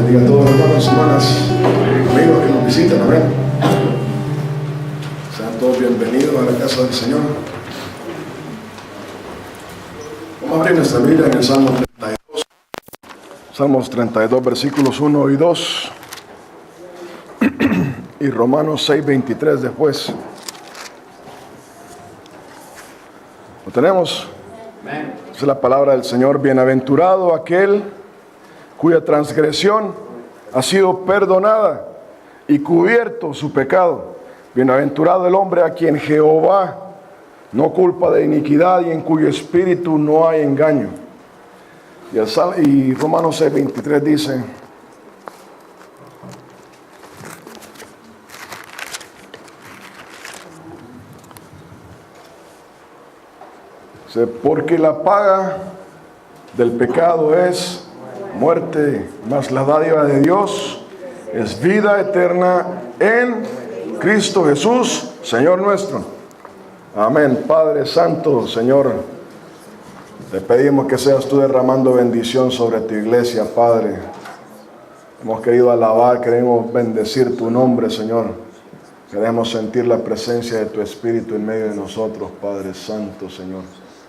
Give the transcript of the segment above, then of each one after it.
bendiga a todos los hermanos y hermanas, amigos que nos visitan, amén. Sean todos bienvenidos a la casa del Señor. Vamos a abrir nuestra Biblia en el Salmo 32. Salmos 32, versículos 1 y 2. Y Romanos 6, 23 después. ¿Lo tenemos? Esa es la palabra del Señor. Bienaventurado aquel cuya transgresión ha sido perdonada y cubierto su pecado. Bienaventurado el hombre a quien Jehová no culpa de iniquidad y en cuyo espíritu no hay engaño. Y Romanos 6, 23 dice: porque la paga del pecado es muerte, mas la dádiva de Dios es vida eterna en Cristo Jesús, Señor nuestro. Amén. Padre Santo, Señor, te pedimos que seas tú derramando bendición sobre tu iglesia, Padre. Hemos querido alabar, queremos bendecir tu nombre, Señor. Queremos sentir la presencia de tu Espíritu en medio de nosotros, Padre Santo, Señor.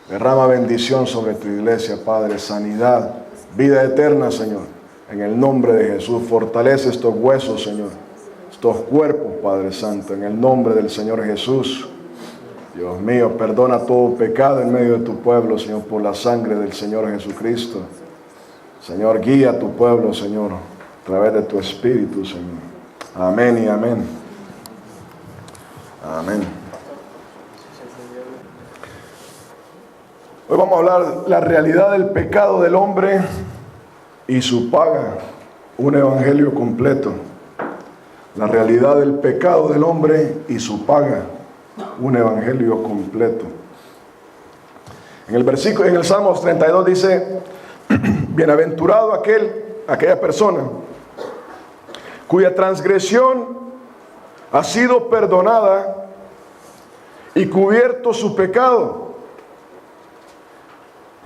Derrama bendición sobre tu iglesia, Padre, sanidad, vida eterna, Señor. En el nombre de Jesús, fortalece estos huesos, Señor, estos cuerpos, Padre Santo, en el nombre del Señor Jesús. Dios mío, perdona todo pecado en medio de tu pueblo, Señor, por la sangre del Señor Jesucristo. Señor, guía a tu pueblo, Señor, a través de tu Espíritu, Señor. Amén y amén. Amén. Hoy vamos a hablar de la realidad del pecado del hombre y su paga, un evangelio completo. La realidad del pecado del hombre y su paga, un evangelio completo. En el Salmos 32 dice: bienaventurado aquella persona cuya transgresión ha sido perdonada y cubierto su pecado.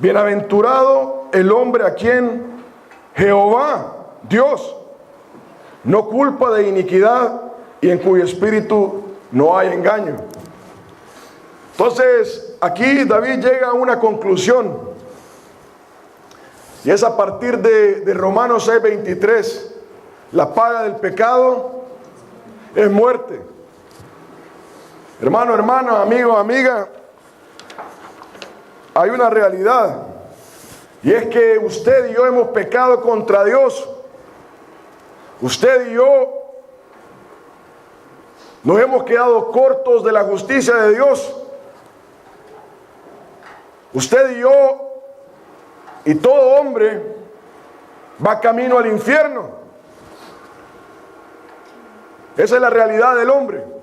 Bienaventurado el hombre a quien Jehová, Dios, no culpa de iniquidad y en cuyo espíritu no hay engaño. Entonces, aquí David llega a una conclusión. Y es a partir de Romanos 6, 23. La paga del pecado es muerte. Hermano, hermana, amigo, amiga, hay una realidad, y es que usted y yo hemos pecado contra Dios. Usted y yo nos hemos quedado cortos de la justicia de Dios. Usted y yo y todo hombre va camino al infierno. Esa es la realidad del hombre.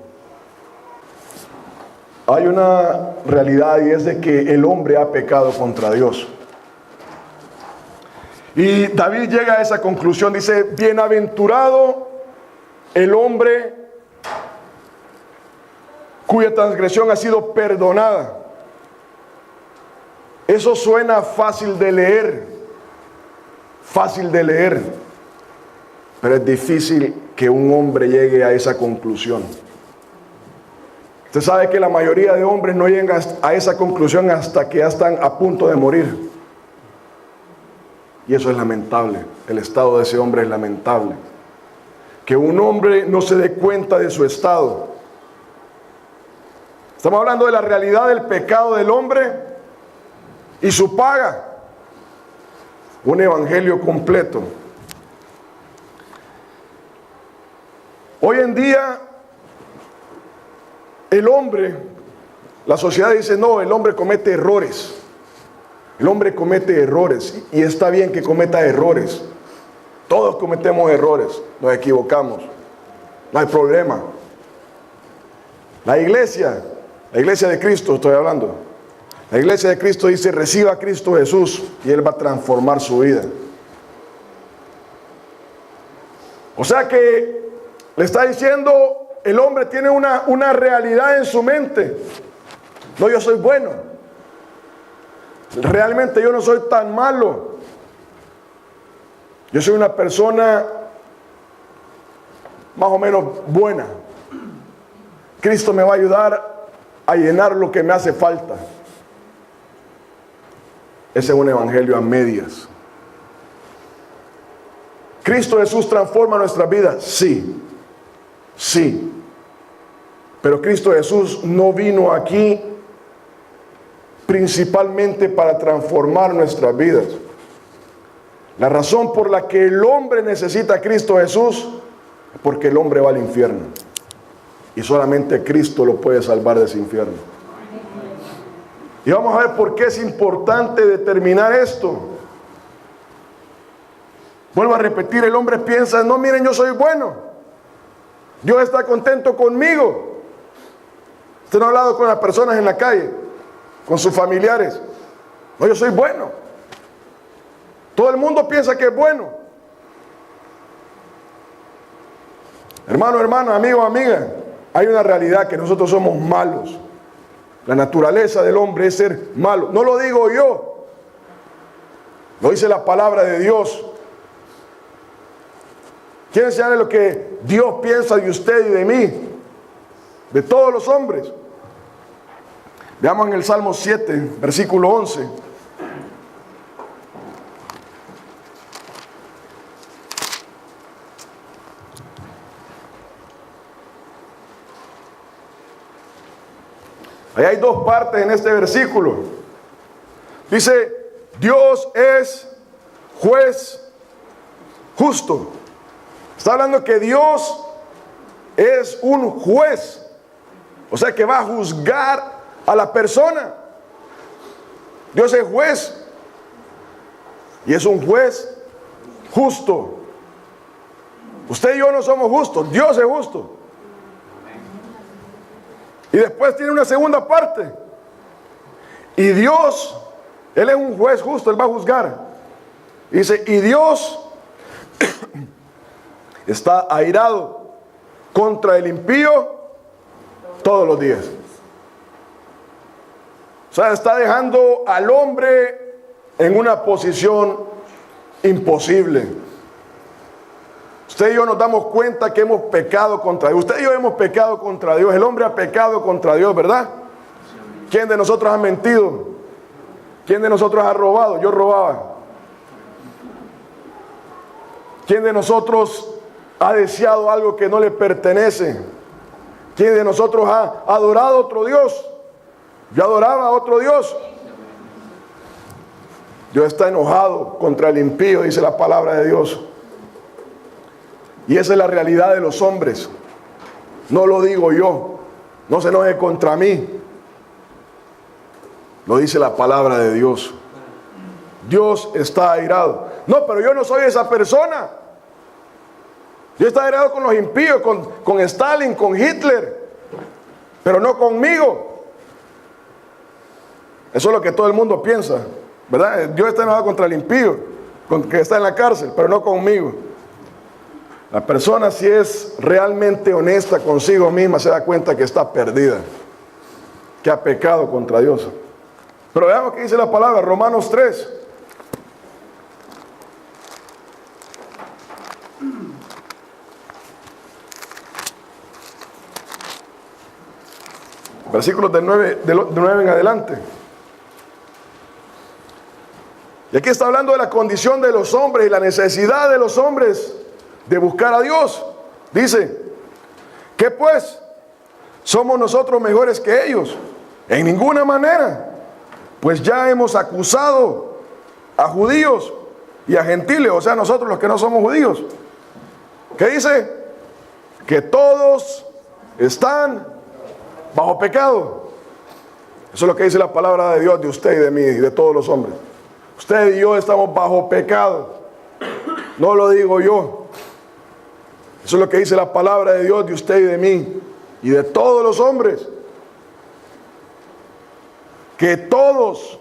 Hay una realidad, y es de que el hombre ha pecado contra Dios. Y David llega a esa conclusión, dice: bienaventurado el hombre cuya transgresión ha sido perdonada. Eso suena fácil de leer, pero es difícil que un hombre llegue a esa conclusión. Usted sabe que la mayoría de hombres no llegan a esa conclusión hasta que ya están a punto de morir. Y eso es lamentable. El estado de ese hombre es lamentable. Que un hombre no se dé cuenta de su estado. Estamos hablando de la realidad del pecado del hombre y su paga. Un evangelio completo. Hoy en día, el hombre, la sociedad dice: no, el hombre comete errores. El hombre comete errores, y está bien que cometa errores. Todos cometemos errores, nos equivocamos, no hay problema. La iglesia de Cristo estoy hablando. La iglesia de Cristo dice: reciba a Cristo Jesús y Él va a transformar su vida. O sea que le está diciendo, el hombre tiene una realidad en su mente. No, yo soy bueno. Realmente yo no soy tan malo. Yo soy una persona más o menos buena. Cristo me va a ayudar a llenar lo que me hace falta. Ese es un evangelio a medias. ¿Cristo Jesús transforma nuestras vidas? Sí, sí. Pero Cristo Jesús no vino aquí principalmente para transformar nuestras vidas. La razón por la que el hombre necesita a Cristo Jesús es porque el hombre va al infierno. Y solamente Cristo lo puede salvar de ese infierno. Y vamos a ver por qué es importante determinar esto. Vuelvo a repetir, el hombre piensa, no, miren, yo soy bueno. Dios está contento conmigo. Usted no ha hablado con las personas en la calle, con sus familiares. No, yo soy bueno. Todo el mundo piensa que es bueno. Hermano, hermana, amigo, amiga, hay una realidad que nosotros somos malos. La naturaleza del hombre es ser malo. No lo digo yo. Lo dice la palabra de Dios. Quiero enseñarle lo que Dios piensa de usted y de mí, de todos los hombres. Veamos en el Salmo 7, versículo 11. Ahí hay dos partes en este versículo. Dice, Dios es juez justo. Está hablando que Dios es un juez. O sea que va a juzgar a la persona. Dios es juez. Y es un juez justo. Usted y yo no somos justos. Dios es justo. Y después tiene una segunda parte. Y Dios, Él es un juez justo, Él va a juzgar. Dice, y Dios está airado contra el impío todos los días. O sea, está dejando al hombre en una posición imposible. Usted y yo nos damos cuenta que hemos pecado contra Dios. Usted y yo hemos pecado contra Dios. El hombre ha pecado contra Dios, ¿verdad? ¿Quién de nosotros ha mentido? ¿Quién de nosotros ha robado? Yo robaba. ¿Quién de nosotros ha deseado algo que no le pertenece? ¿Quién de nosotros ha adorado a otro Dios? Yo adoraba a otro Dios. Dios está enojado contra el impío, dice la palabra de Dios. Y esa es la realidad de los hombres. No lo digo yo. No se enoje contra mí. Lo dice la palabra de Dios. Dios está airado. No, pero yo no soy esa persona. Dios está airado con los impíos, con Stalin, con Hitler, pero no conmigo. Eso es lo que todo el mundo piensa, ¿verdad? Dios está enojado contra el impío, con que está en la cárcel, pero no conmigo. La persona, si es realmente honesta consigo misma, se da cuenta que está perdida, que ha pecado contra Dios. Pero veamos qué dice la palabra, Romanos 3. Versículos del 9 en adelante. Y aquí está hablando de la condición de los hombres y la necesidad de los hombres de buscar a Dios. Dice, ¿qué pues? ¿Somos nosotros mejores que ellos? En ninguna manera. Pues ya hemos acusado a judíos y a gentiles, o sea, nosotros los que no somos judíos. ¿Qué dice? Que todos están bajo pecado. Eso es lo que dice la palabra de Dios de usted y de mí y de todos los hombres. Usted y yo estamos bajo pecado. No lo digo yo. Eso es lo que dice la palabra de Dios de usted y de mí y de todos los hombres. Que todos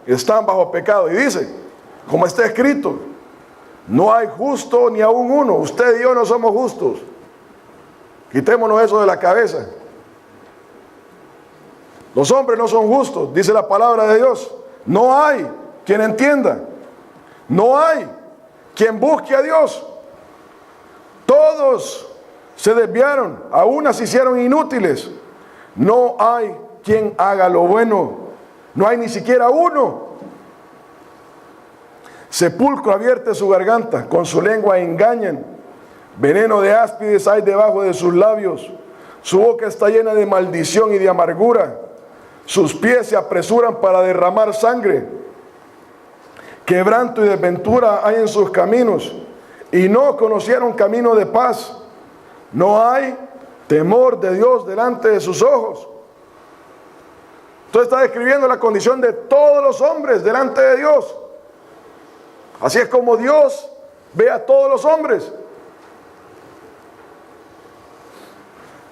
están bajo pecado. Y dice, como está escrito, no hay justo ni aún uno. Usted y yo no somos justos. Quitémonos eso de la cabeza. Los hombres no son justos, dice la palabra de Dios. No hay quien entienda. No hay quien busque a Dios. Todos se desviaron, a unas se hicieron inútiles. No hay quien haga lo bueno, no hay ni siquiera uno. Sepulcro abierte su garganta, con su lengua engañan. Veneno de áspides hay debajo de sus labios. Su boca está llena de maldición y de amargura. Sus pies se apresuran para derramar sangre. Quebranto y desventura hay en sus caminos, y no conocieron camino de paz. No hay temor de Dios delante de sus ojos. Entonces está describiendo la condición de todos los hombres delante de Dios. Así es como Dios ve a todos los hombres.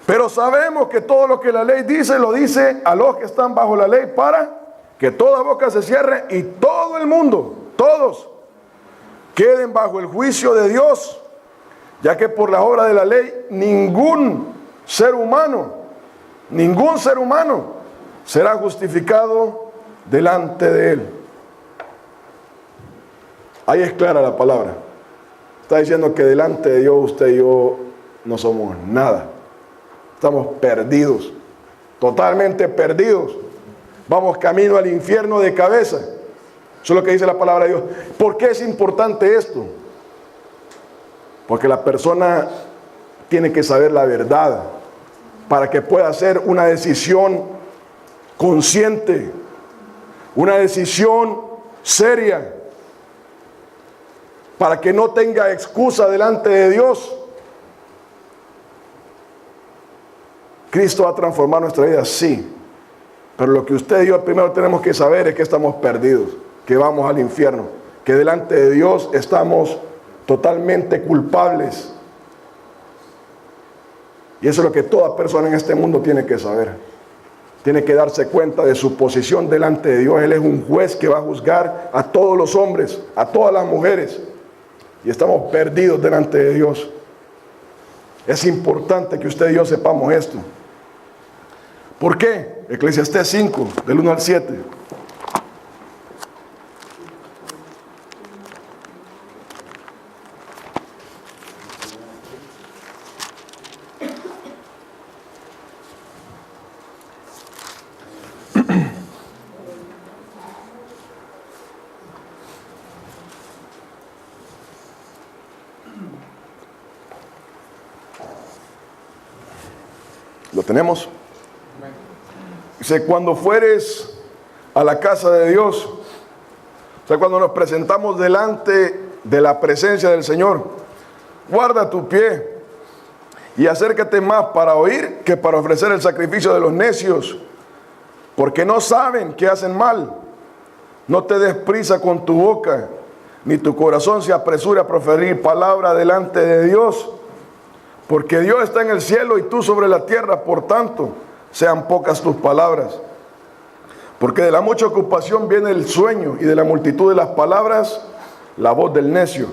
Pero sabemos que todo lo que la ley dice, lo dice a los que están bajo la ley, para que toda boca se cierre y todo el mundo, todos, queden bajo el juicio de Dios, ya que por la obra de la ley ningún ser humano será justificado delante de Él. Ahí es clara la palabra. Está diciendo que delante de Dios usted y yo no somos nada. Estamos perdidos, totalmente perdidos. Vamos camino al infierno de cabeza. Eso es lo que dice la palabra de Dios. ¿Por qué es importante esto? Porque la persona tiene que saber la verdad para que pueda hacer una decisión consciente, una decisión seria, para que no tenga excusa delante de Dios. Cristo va a transformar nuestra vida, sí. Pero lo que usted y yo primero tenemos que saber es que estamos perdidos, que vamos al infierno, que delante de Dios estamos totalmente culpables. Y eso es lo que toda persona en este mundo tiene que saber. Tiene que darse cuenta de su posición delante de Dios. Él es un juez que va a juzgar a todos los hombres, a todas las mujeres. Y estamos perdidos delante de Dios. Es importante que usted y yo sepamos esto. ¿Por qué? Eclesiastés 5, del 1 al 7. ¿Lo tenemos? Dice, cuando fueres a la casa de Dios, o sea, cuando nos presentamos delante de la presencia del Señor, guarda tu pie y acércate más para oír que para ofrecer el sacrificio de los necios, porque no saben que hacen mal. No te des prisa con tu boca, ni tu corazón se apresure a proferir palabra delante de Dios, porque Dios está en el cielo y tú sobre la tierra, por tanto, sean pocas tus palabras. Porque de la mucha ocupación viene el sueño, y de la multitud de las palabras, la voz del necio.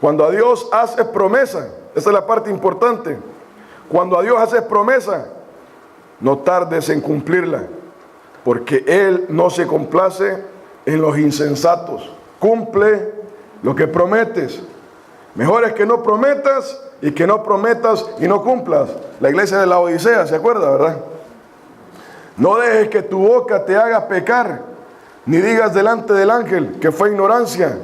Cuando a Dios haces promesa, esa es la parte importante. Cuando a Dios haces promesa, no tardes en cumplirla, porque Él no se complace en los insensatos. Cumple lo que prometes. Mejor es que no prometas y que no prometas y no cumplas. La iglesia de la Odisea, ¿se acuerda, verdad? No dejes que tu boca te haga pecar, ni digas delante del ángel que fue ignorancia.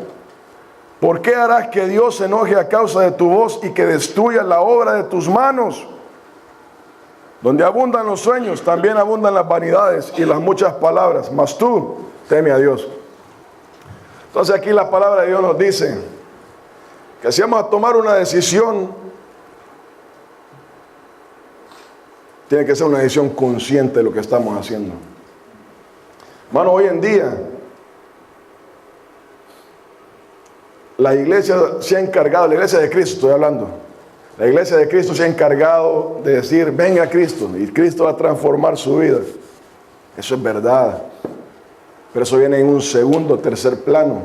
¿Por qué harás que Dios se enoje a causa de tu voz y que destruya la obra de tus manos? Donde abundan los sueños, también abundan las vanidades y las muchas palabras, mas tú teme a Dios. Entonces aquí la palabra de Dios nos dice que si vamos a tomar una decisión, tiene que ser una decisión consciente de lo que estamos haciendo. Hermano, hoy en día la iglesia se ha encargado, la iglesia de Cristo estoy hablando, la iglesia de Cristo se ha encargado de decir, venga Cristo, y Cristo va a transformar su vida. Eso es verdad, pero eso viene en un segundo, tercer plano.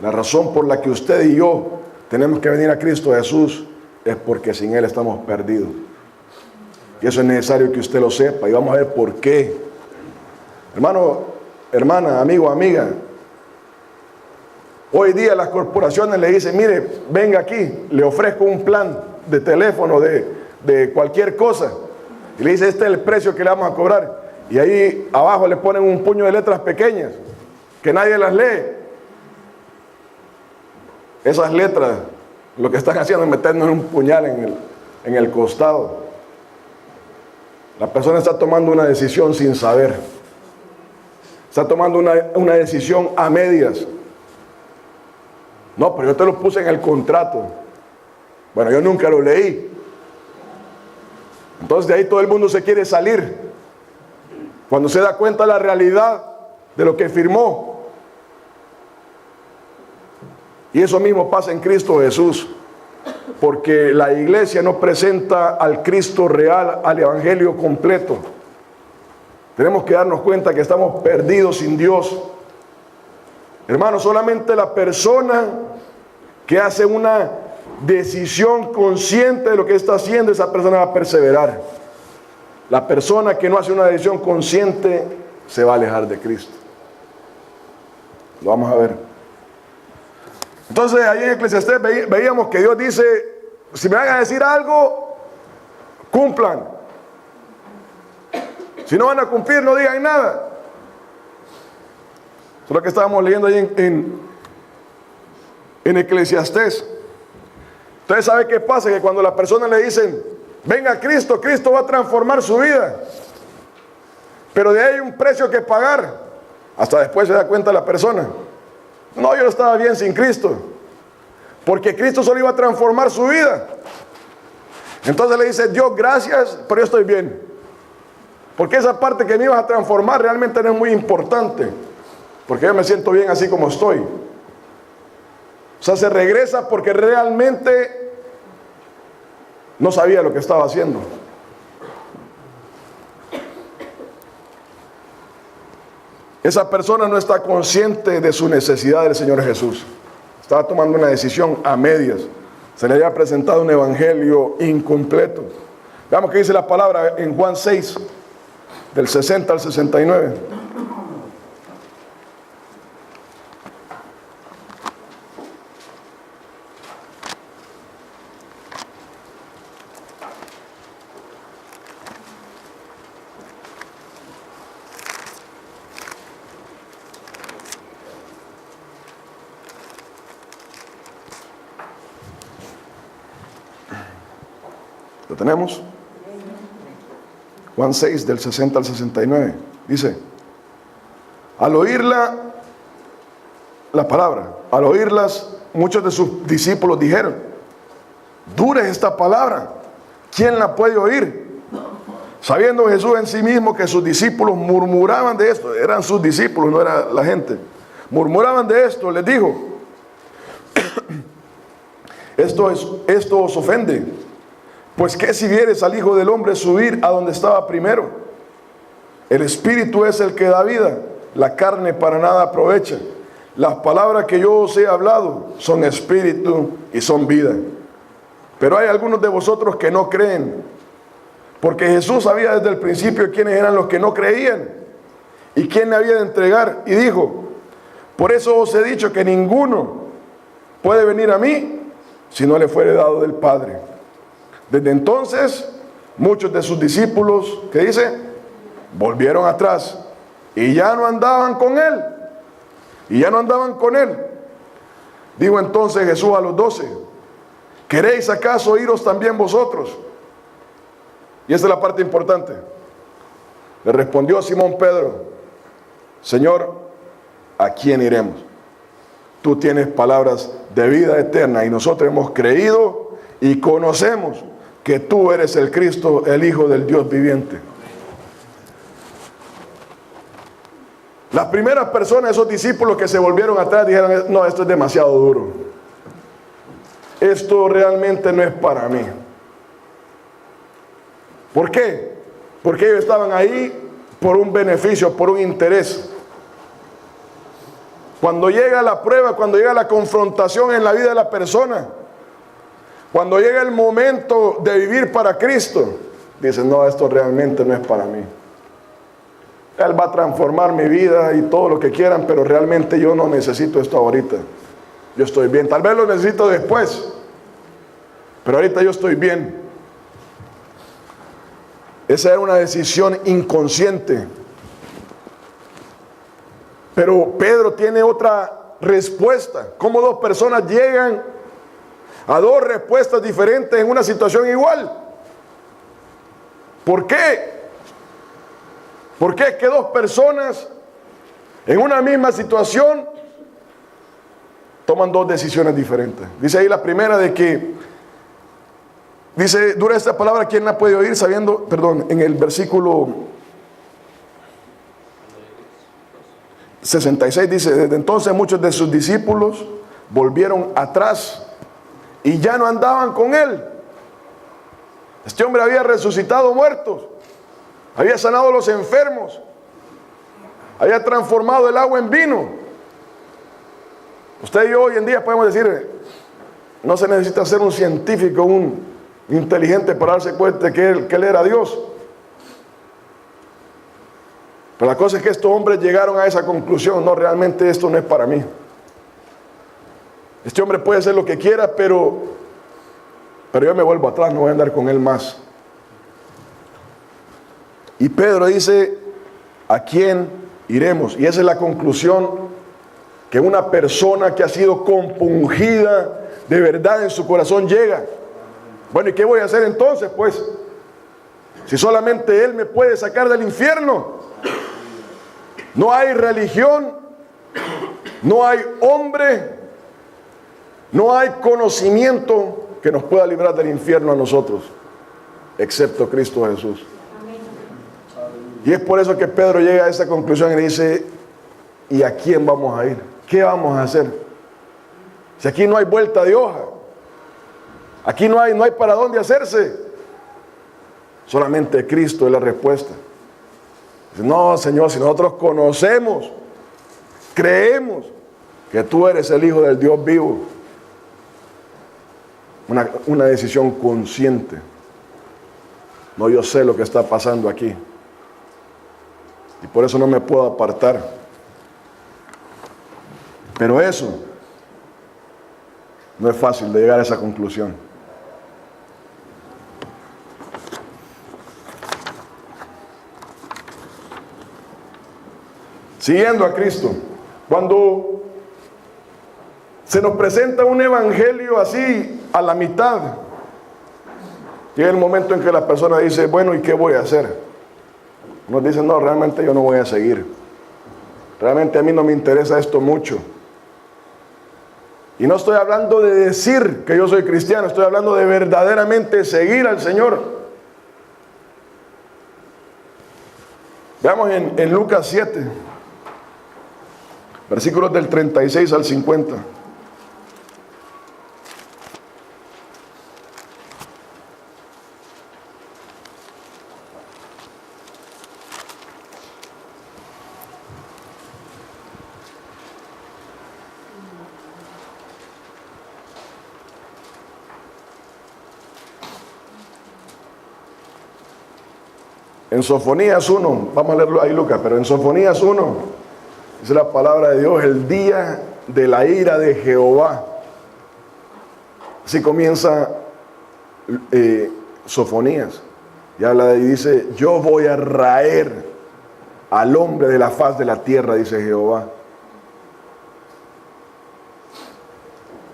La razón por la que usted y yo tenemos que venir a Cristo Jesús es porque sin Él estamos perdidos. Y eso es necesario que usted lo sepa, y vamos a ver por qué. Hermano, hermana, amigo, amiga, Hoy día las corporaciones le dicen, mire, venga aquí, le ofrezco un plan de teléfono, de cualquier cosa. Y le dice, este es el precio que le vamos a cobrar. Y ahí abajo le ponen un puño de letras pequeñas, que nadie las lee. Esas letras, lo que están haciendo es meternos un puñal en el costado. La persona está tomando una decisión sin saber. Está tomando una decisión a medias. No, pero yo te lo puse en el contrato. Bueno, yo nunca lo leí. Entonces de ahí todo el mundo se quiere salir. Cuando se da cuenta de la realidad de lo que firmó. Y eso mismo pasa en Cristo Jesús. Porque la iglesia no presenta al Cristo real, al evangelio completo. Tenemos que darnos cuenta que estamos perdidos sin Dios. Hermano, solamente la persona que hace una decisión consciente de lo que está haciendo, esa persona va a perseverar. La persona que no hace una decisión consciente se va a alejar de Cristo. Lo vamos a ver. Entonces, ahí en Eclesiastés veíamos que Dios dice, si me van a decir algo, cumplan. Si no van a cumplir, no digan nada. Eso es lo que estábamos leyendo ahí en Eclesiastés. Entonces, ¿sabe qué pasa? Que cuando las personas le dicen, venga Cristo, Cristo va a transformar su vida. Pero de ahí hay un precio que pagar. Hasta después se da cuenta la persona. No, yo estaba bien sin Cristo. Porque Cristo solo iba a transformar su vida. Entonces le dice, Dios, gracias, pero yo estoy bien. Porque esa parte que me ibas a transformar realmente no es muy importante. Porque yo me siento bien así como estoy. O sea, se regresa porque realmente no sabía lo que estaba haciendo. Esa persona no está consciente de su necesidad del Señor Jesús. Estaba tomando una decisión a medias. Se le había presentado un evangelio incompleto. Veamos qué dice la palabra en Juan 6, del 60 al 69. ¿Lo tenemos? Juan 6, del 60 al 69. Dice, al oírla, la palabra, al oírlas, muchos de sus discípulos dijeron, dura es esta palabra, ¿quién la puede oír? Sabiendo Jesús en sí mismo que sus discípulos murmuraban de esto, eran sus discípulos, no era la gente, murmuraban de esto, les dijo, esto os ofende. Pues qué si vieres al Hijo del Hombre subir a donde estaba primero. El Espíritu es el que da vida, la carne para nada aprovecha. Las palabras que yo os he hablado son espíritu y son vida. Pero hay algunos de vosotros que no creen, porque Jesús sabía desde el principio quiénes eran los que no creían y quién le había de entregar. Y dijo, por eso os he dicho que ninguno puede venir a mí si no le fuere dado del Padre. Desde entonces, muchos de sus discípulos, ¿qué dice? Volvieron atrás y ya no andaban con él. Y ya no andaban con él. Dijo entonces Jesús a los 12, ¿queréis acaso iros también vosotros? Y esta es la parte importante. Le respondió Simón Pedro, Señor, ¿a quién iremos? Tú tienes palabras de vida eterna y nosotros hemos creído y conocemos que tú eres el Cristo, el Hijo del Dios viviente. Las primeras personas, esos discípulos que se volvieron atrás, dijeron, no, esto es demasiado duro. Esto realmente no es para mí. ¿Por qué? Porque ellos estaban ahí por un beneficio, por un interés. Cuando llega la prueba, cuando llega la confrontación en la vida de la persona, cuando llega el momento de vivir para Cristo, dicen, no, esto realmente no es para mí. Él va a transformar mi vida y todo lo que quieran, pero realmente yo no necesito esto ahorita. yo estoy bien. Tal vez lo necesito después, pero ahorita yo estoy bien. Esa era una decisión inconsciente. Pero Pedro tiene otra respuesta. ¿Cómo dos personas llegan a dos respuestas diferentes en una situación igual? ¿Por qué? ¿Por qué es que dos personas en una misma situación toman dos decisiones diferentes? Dice ahí la primera de que, dice, dura esta palabra, ¿quién la puede oír sabiendo? Perdón, en el versículo 66 dice, desde entonces muchos de sus discípulos volvieron atrás y ya no andaban con él. Este hombre había resucitado muertos, había sanado a los enfermos, había transformado el agua en vino. Usted y yo hoy en día podemos decir, no se necesita ser un científico, un inteligente para darse cuenta que él era Dios. Pero la cosa es que estos hombres llegaron a esa conclusión: no, realmente esto no es para mí. Este hombre puede hacer lo que quiera, pero yo me vuelvo atrás, no voy a andar con él más. Y Pedro dice, ¿a quién iremos? Y esa es la conclusión que una persona que ha sido compungida de verdad en su corazón llega. Bueno, ¿y qué voy a hacer entonces, pues? Si solamente Él me puede sacar del infierno. No hay religión, no hay hombre, no hay conocimiento que nos pueda librar del infierno a nosotros, excepto Cristo Jesús. Y es por eso que Pedro llega a esa conclusión y dice, ¿y a quién vamos a ir? ¿Qué vamos a hacer? Si aquí no hay vuelta de hoja, aquí no hay para dónde hacerse. Solamente Cristo es la respuesta. Dice, no, Señor, si nosotros conocemos, creemos que tú eres el Hijo del Dios vivo. Una decisión consciente. No, yo sé lo que está pasando aquí. Y por eso no me puedo apartar. Pero eso no es fácil de llegar a esa conclusión. Siguiendo a Cristo, cuando se nos presenta un evangelio así a la mitad, llega el momento en que la persona dice, bueno, ¿y qué voy a hacer? Nos dicen, no, realmente yo no voy a seguir. Realmente a mí no me interesa esto mucho. Y no estoy hablando de decir que yo soy cristiano, estoy hablando de verdaderamente seguir al Señor. Veamos en Lucas 7, versículos del 36 al 50. En Sofonías 1, vamos a leerlo ahí, Lucas, pero en Sofonías 1, dice la palabra de Dios, el día de la ira de Jehová. Así comienza Sofonías. Y habla y dice, yo voy a raer al hombre de la faz de la tierra, dice Jehová.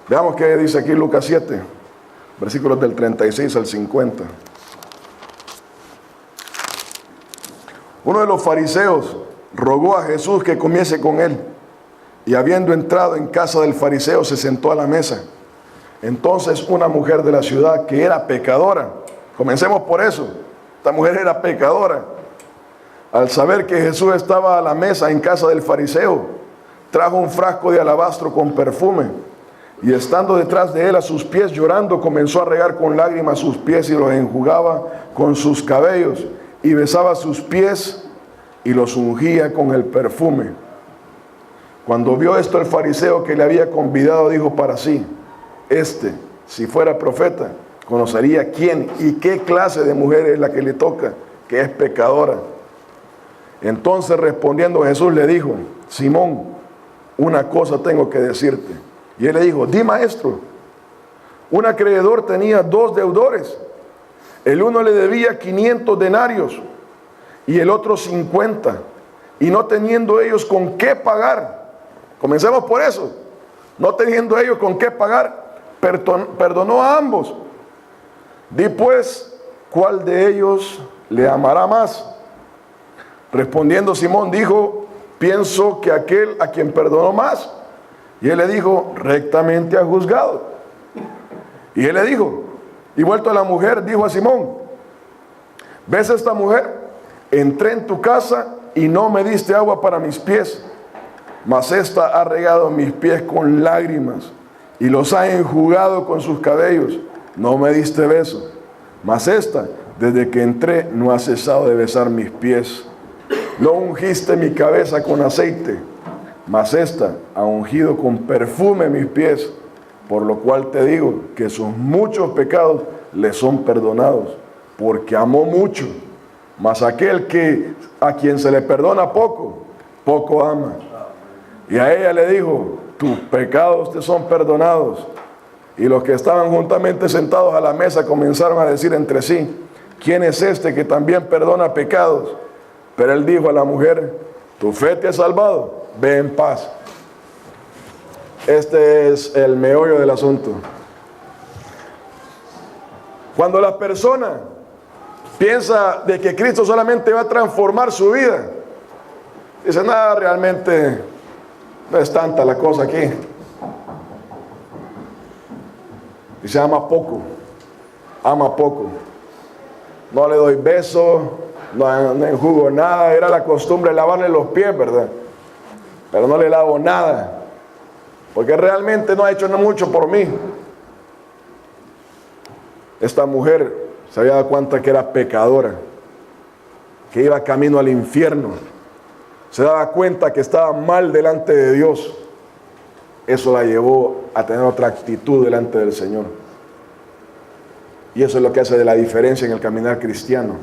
Veamos qué dice aquí Lucas 7, versículos del 36 al 50. Uno de los fariseos rogó a Jesús que comiese con él, y habiendo entrado en casa del fariseo se sentó a la mesa. Entonces una mujer de la ciudad que era pecadora, comencemos por eso, esta mujer era pecadora, al saber que Jesús estaba a la mesa en casa del fariseo, trajo un frasco de alabastro con perfume, y estando detrás de él a sus pies llorando, comenzó a regar con lágrimas sus pies y los enjugaba con sus cabellos, y besaba sus pies y los ungía con el perfume. Cuando vio esto el fariseo que le había convidado, dijo para sí, si fuera profeta, conocería quién y qué clase de mujer es la que le toca, que es pecadora. Entonces respondiendo Jesús le dijo, Simón, una cosa tengo que decirte. Y él le dijo, di maestro. Un acreedor tenía 2 deudores. El uno le debía 500 denarios y el otro 50. Y no teniendo ellos con qué pagar. Comencemos por eso. No teniendo ellos con qué pagar, perdonó a ambos. Di pues, ¿cuál de ellos le amará más? Respondiendo Simón dijo, pienso que aquel a quien perdonó más. Y él le dijo, rectamente ha juzgado. Y él le dijo, y vuelto a la mujer, dijo a Simón, ¿ves esta mujer? Entré en tu casa y no me diste agua para mis pies, mas esta ha regado mis pies con lágrimas y los ha enjugado con sus cabellos. No me diste beso, mas esta, desde que entré, no ha cesado de besar mis pies. No ungiste mi cabeza con aceite, mas esta ha ungido con perfume mis pies, por lo cual te digo que sus muchos pecados le son perdonados, porque amó mucho. Mas aquel a quien se le perdona poco, poco ama. Y a ella le dijo, tus pecados te son perdonados. Y los que estaban juntamente sentados a la mesa comenzaron a decir entre sí, ¿quién es este que también perdona pecados? Pero él dijo a la mujer, tu fe te ha salvado, ve en paz. Este es el meollo del asunto. Cuando la persona piensa de que Cristo solamente va a transformar su vida, dice, nada, realmente no es tanta la cosa aquí. Dice, ama poco, no le doy beso, no enjugo nada. Era la costumbre lavarle los pies, ¿verdad? Pero no le lavo nada, porque realmente no ha hecho mucho por mí. Esta mujer se había dado cuenta que era pecadora, que iba camino al infierno. Se daba cuenta que estaba mal delante de Dios. Eso la llevó a tener otra actitud delante del Señor. Y eso es lo que hace de la diferencia en el caminar cristiano.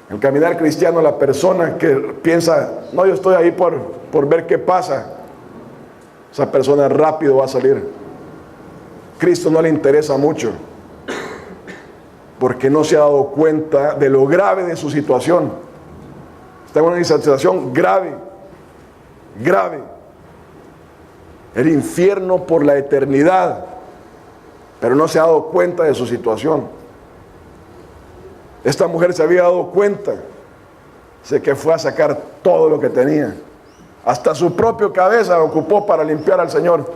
En el caminar cristiano, la persona que piensa, no, yo estoy ahí por ver qué pasa, esa persona rápido va a salir. Cristo no le interesa mucho, porque no se ha dado cuenta de lo grave de su situación. Está en una situación grave. El infierno por la eternidad, pero no se ha dado cuenta de su situación. Esta mujer se había dado cuenta, sé que fue a sacar todo lo que tenía, hasta su propia cabeza ocupó para limpiar al Señor.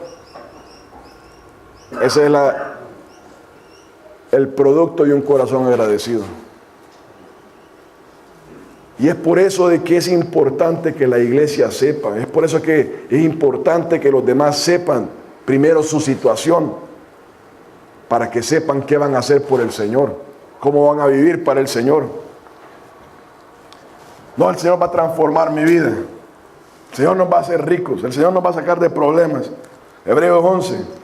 Ese es el producto de un corazón agradecido. Y es por eso de que es importante que la iglesia sepa, es por eso que es importante que los demás sepan primero su situación, para que sepan qué van a hacer por el Señor, cómo van a vivir para el Señor. No, el Señor va a transformar mi vida, el Señor nos va a hacer ricos, el Señor nos va a sacar de problemas. Hebreos 11.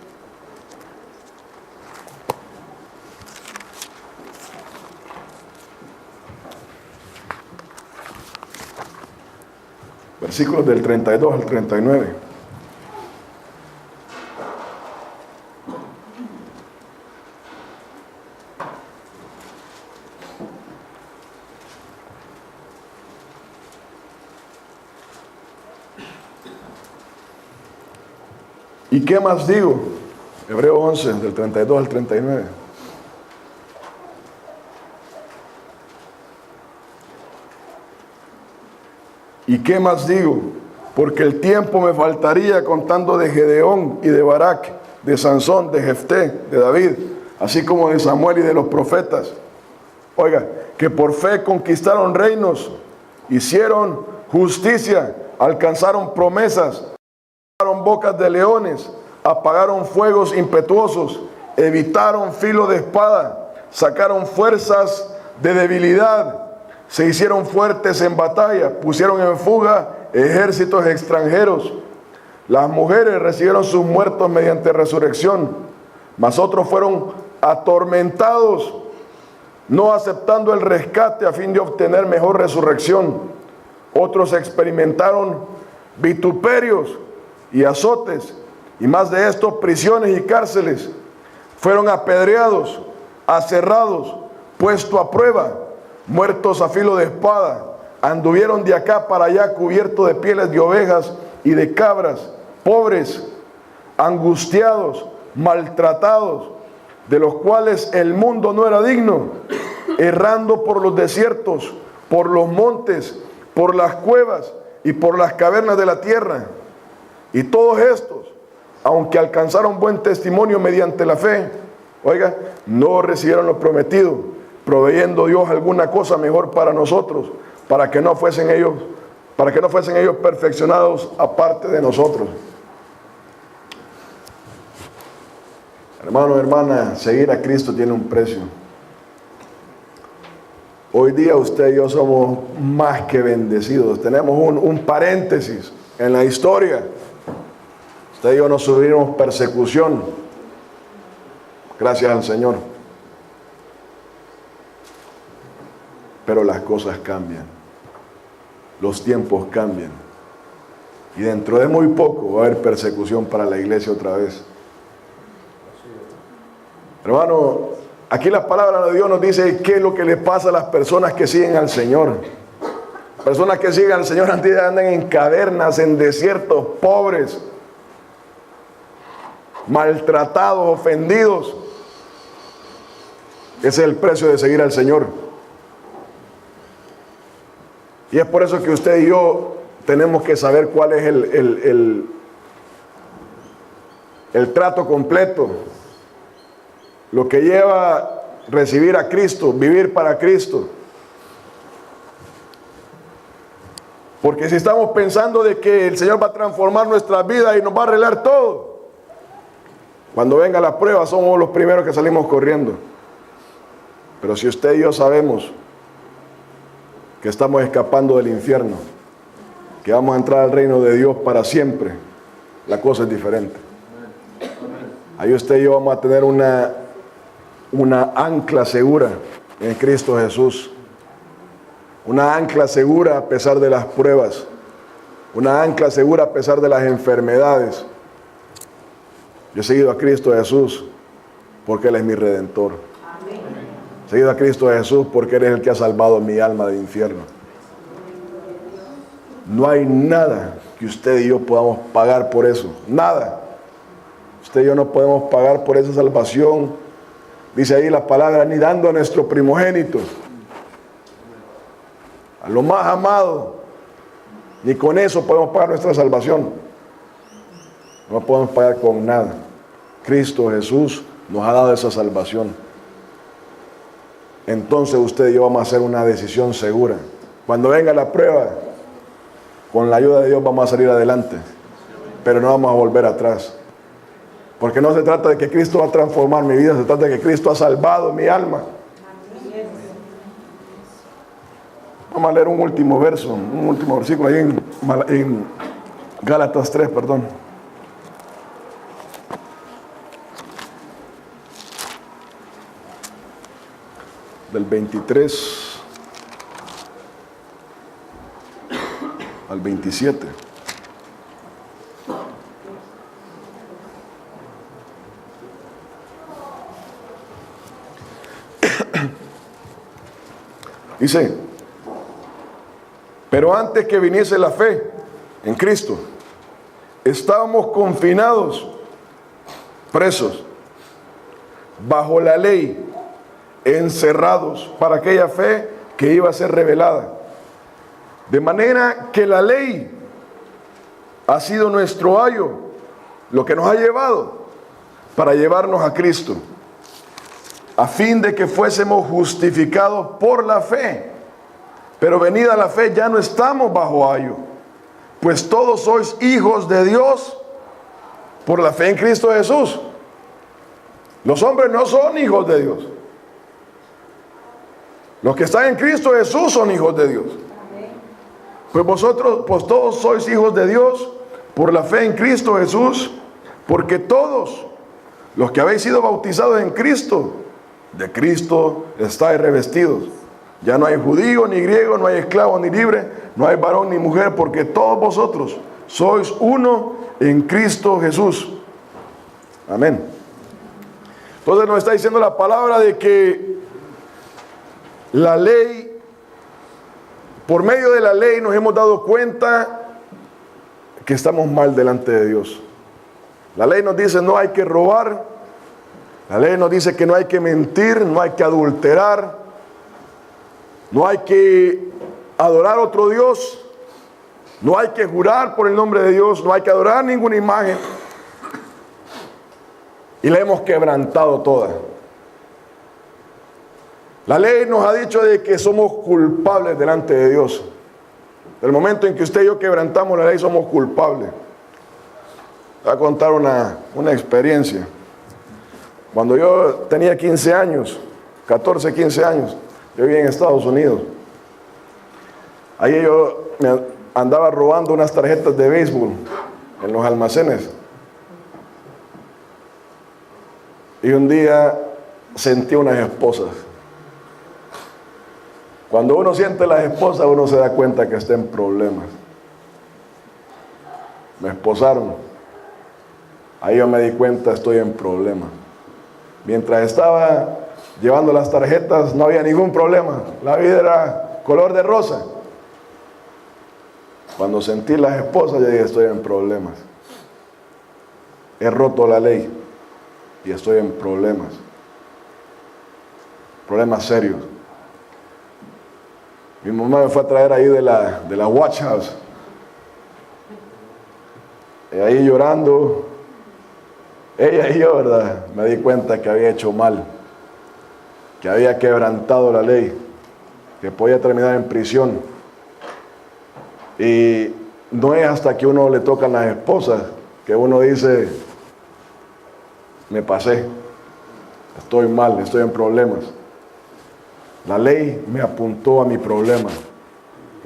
Versículos del 32 al 39. ¿Y qué más digo? Hebreos 11, del 32 al 39. ¿Y qué más digo? Porque el tiempo me faltaría contando de Gedeón y de Barak, de Sansón, de Jefté, de David, así como de Samuel y de los profetas. Oiga, que por fe conquistaron reinos, hicieron justicia, alcanzaron promesas, abrieron bocas de leones, apagaron fuegos impetuosos, evitaron filo de espada, sacaron fuerzas de debilidad, se hicieron fuertes en batalla, pusieron en fuga ejércitos extranjeros. Las mujeres recibieron sus muertos mediante resurrección, mas otros fueron atormentados, no aceptando el rescate a fin de obtener mejor resurrección. Otros experimentaron vituperios y azotes Y más de esto, prisiones y cárceles. Fueron apedreados, aserrados, puestos a prueba, muertos a filo de espada. Anduvieron de acá para allá cubiertos de pieles de ovejas y de cabras, pobres, angustiados, maltratados, de los cuales el mundo no era digno, errando por los desiertos, por los montes, por las cuevas y por las cavernas de la tierra. Y todos estos, aunque alcanzaron buen testimonio mediante la fe, oiga, no recibieron lo prometido, proveyendo Dios alguna cosa mejor para nosotros, para que no fuesen ellos perfeccionados aparte de nosotros. Hermano, hermana, seguir a Cristo tiene un precio. Hoy día usted y yo somos más que bendecidos. Tenemos un paréntesis en la historia. Usted y yo no sufrimos persecución, gracias al Señor. Pero las cosas cambian, los tiempos cambian. Y dentro de muy poco va a haber persecución para la iglesia otra vez. Hermano, aquí la palabra de Dios nos dice qué es lo que le pasa a las personas que siguen al Señor. Personas que siguen al Señor andan en cavernas, en desiertos, pobres, maltratados, ofendidos. Ese es el precio de seguir al Señor. Y es por eso que usted y yo tenemos que saber cuál es el trato completo. Lo que lleva a recibir a Cristo, vivir para Cristo. Porque si estamos pensando de que el Señor va a transformar nuestra vida y nos va a arreglar todo, cuando venga la prueba somos los primeros que salimos corriendo. Pero si usted y yo sabemos que estamos escapando del infierno, que vamos a entrar al reino de Dios para siempre, la cosa es diferente. Ahí usted y yo vamos a tener una ancla segura en Cristo Jesús. Una ancla segura a pesar de las pruebas. Una ancla segura a pesar de las enfermedades. Yo he seguido a Cristo Jesús porque Él es mi Redentor. He seguido a Cristo Jesús porque Él es el que ha salvado mi alma del infierno. No hay nada que usted y yo podamos pagar por eso. Nada. Usted y yo no podemos pagar por esa salvación. Dice ahí la palabra, ni dando a nuestro primogénito, a lo más amado, ni con eso podemos pagar nuestra salvación. No podemos pagar con nada. Cristo Jesús nos ha dado esa salvación. Entonces usted y yo vamos a hacer una decisión segura. Cuando venga la prueba, con la ayuda de Dios vamos a salir adelante, pero no vamos a volver atrás. Porque no se trata de que Cristo va a transformar mi vida, se trata de que Cristo ha salvado mi alma. Vamos a leer un último verso, un último versículo ahí en Gálatas 3, perdón. Del 23 al 27. Dice, pero antes que viniese la fe en Cristo, estábamos confinados, presos, bajo la ley, encerrados para aquella fe que iba a ser revelada. De manera que la ley ha sido nuestro ayo, lo que nos ha llevado para llevarnos a Cristo, a fin de que fuésemos justificados por la fe. Pero venida la fe ya no estamos bajo ayo, pues todos sois hijos de Dios por la fe en Cristo Jesús. Los hombres no son hijos de Dios. Los que están en Cristo Jesús son hijos de Dios. Pues vosotros, pues todos sois hijos de Dios por la fe en Cristo Jesús, porque todos los que habéis sido bautizados en Cristo, de Cristo estáis revestidos. Ya no hay judío ni griego, no hay esclavo ni libre, no hay varón ni mujer, porque todos vosotros sois uno en Cristo Jesús. Amén. Entonces nos está diciendo la palabra de que la ley, por medio de la ley nos hemos dado cuenta que estamos mal delante de Dios. La ley nos dice no hay que robar. La ley nos dice que no hay que mentir, no hay que adulterar, no hay que adorar a otro Dios, no hay que jurar por el nombre de Dios, no hay que adorar ninguna imagen. Y la hemos quebrantado toda. La ley nos ha dicho de que somos culpables delante de Dios. Del momento en que usted y yo quebrantamos la ley, somos culpables. Voy a contar una experiencia. Cuando yo tenía 15 años, 14, 15 años, yo vivía en Estados Unidos. Ahí yo me andaba robando unas tarjetas de béisbol en los almacenes. Y un día sentí unas esposas. Cuando uno siente las esposas, uno se da cuenta que está en problemas. Me esposaron. Ahí yo me di cuenta, estoy en problemas. Mientras estaba llevando las tarjetas, no había ningún problema. La vida era color de rosa. Cuando sentí las esposas, yo dije, estoy en problemas. He roto la ley y estoy en problemas. Problemas serios. Mi mamá me fue a traer ahí de la Watch House. Y ahí llorando, ella y yo, ¿verdad? Me di cuenta que había hecho mal, que había quebrantado la ley, que podía terminar en prisión. Y no es hasta que uno le tocan las esposas que uno dice, me pasé, estoy mal, estoy en problemas. La ley me apuntó a mi problema.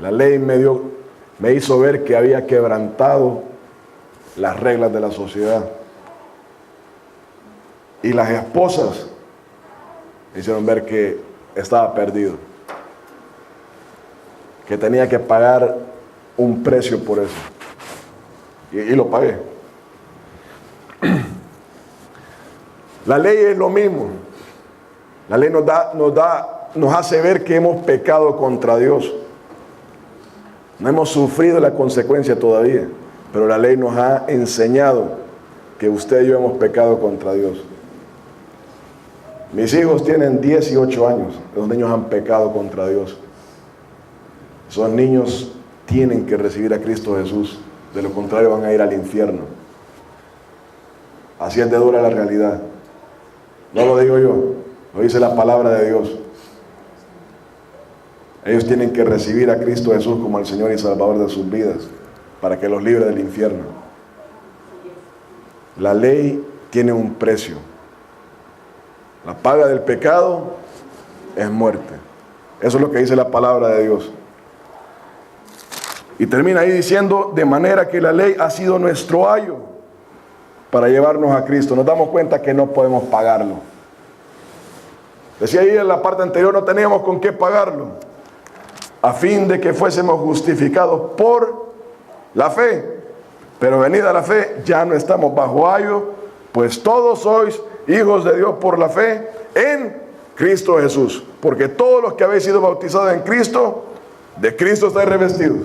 La ley me hizo ver que había quebrantado las reglas de la sociedad. Y las esposas me hicieron ver que estaba perdido, que tenía que pagar un precio por eso. Y lo pagué. La ley es lo mismo. La ley nos hace ver que hemos pecado contra Dios. No hemos sufrido la consecuencia todavía, pero la ley nos ha enseñado que usted y yo hemos pecado contra Dios. Mis hijos tienen 10 y 8 años. Los niños han pecado contra Dios. Esos niños tienen que recibir a Cristo Jesús. De lo contrario van a ir al infierno. Así es de dura la realidad. No lo digo yo, lo dice la palabra de Dios. Ellos tienen que recibir a Cristo Jesús como el Señor y Salvador de sus vidas, para que los libre del infierno. La ley tiene un precio. La paga del pecado es muerte. Eso es lo que dice la palabra de Dios. Y termina ahí diciendo, de manera que la ley ha sido nuestro ayo para llevarnos a Cristo. Nos damos cuenta que no podemos pagarlo. Decía ahí en la parte anterior, no teníamos con qué pagarlo, a fin de que fuésemos justificados por la fe. Pero venida la fe, ya no estamos bajo ayo, pues todos sois hijos de Dios por la fe en Cristo Jesús. Porque todos los que habéis sido bautizados en Cristo, de Cristo estáis revestidos.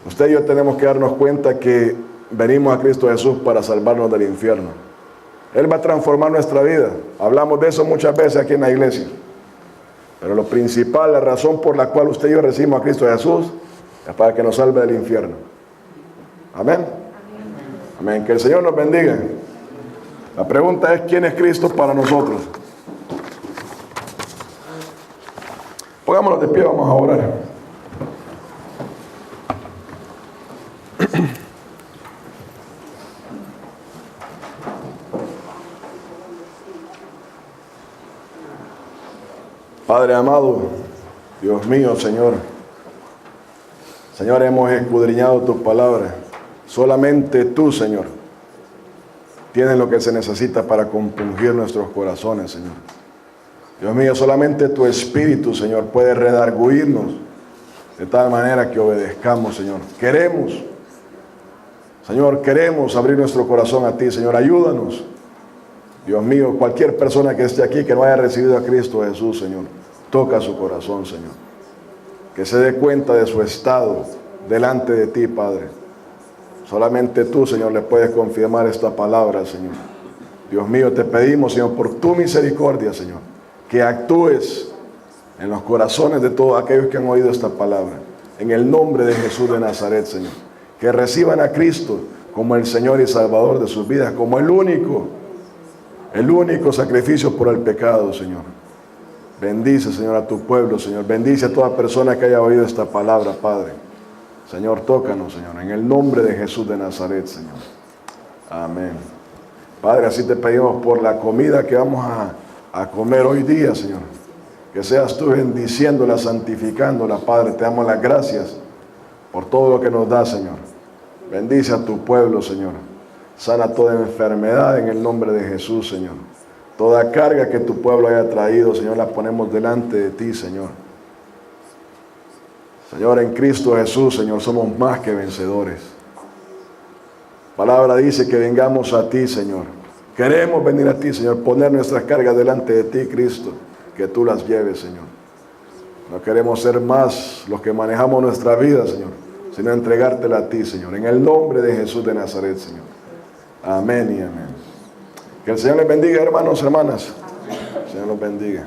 Usted y yo tenemos que darnos cuenta que venimos a Cristo Jesús para salvarnos del infierno. Él va a transformar nuestra vida. Hablamos de eso muchas veces aquí en la iglesia. Pero lo principal, la razón por la cual usted y yo recibimos a Cristo Jesús, es para que nos salve del infierno. Amén. Amén. Que el Señor nos bendiga. La pregunta es, ¿quién es Cristo para nosotros? Pongámonos de pie, vamos a orar. Padre amado, Dios mío, Señor. Señor, hemos escudriñado tu palabra. Solamente tú, Señor, tienes lo que se necesita para compungir nuestros corazones, Señor. Dios mío, solamente tu Espíritu, Señor, puede redarguirnos de tal manera que obedezcamos, Señor. Queremos Señor, queremos abrir nuestro corazón a ti, Señor, ayúdanos. Dios mío, cualquier persona que esté aquí que no haya recibido a Cristo Jesús, Señor, toca su corazón, Señor. Que se dé cuenta de su estado delante de ti, Padre. Solamente tú, Señor, le puedes confirmar esta palabra, Señor. Dios mío, te pedimos, Señor, por tu misericordia, Señor, que actúes en los corazones de todos aquellos que han oído esta palabra. En el nombre de Jesús de Nazaret, Señor. Que reciban a Cristo como el Señor y Salvador de sus vidas, como el único sacrificio por el pecado, Señor. Bendice, Señor, a tu pueblo, Señor. Bendice a toda persona que haya oído esta palabra, Padre. Señor, tócanos, Señor, en el nombre de Jesús de Nazaret, Señor. Amén. Padre, así te pedimos por la comida que vamos a comer hoy día, Señor. Que seas tú bendiciéndola, santificándola, Padre. Te damos las gracias por todo lo que nos da, Señor. Bendice a tu pueblo, Señor. Sana toda enfermedad en el nombre de Jesús, Señor. Toda carga que tu pueblo haya traído, Señor, la ponemos delante de ti, Señor. Señor, en Cristo Jesús, Señor, somos más que vencedores. La palabra dice que vengamos a ti, Señor. Queremos venir a ti, Señor, poner nuestras cargas delante de ti, Cristo, que tú las lleves, Señor. No queremos ser más los que manejamos nuestra vida, Señor, sino entregártela a ti, Señor, en el nombre de Jesús de Nazaret, Señor. Amén y amén. Que el Señor les bendiga, hermanos, hermanas. El Señor los bendiga.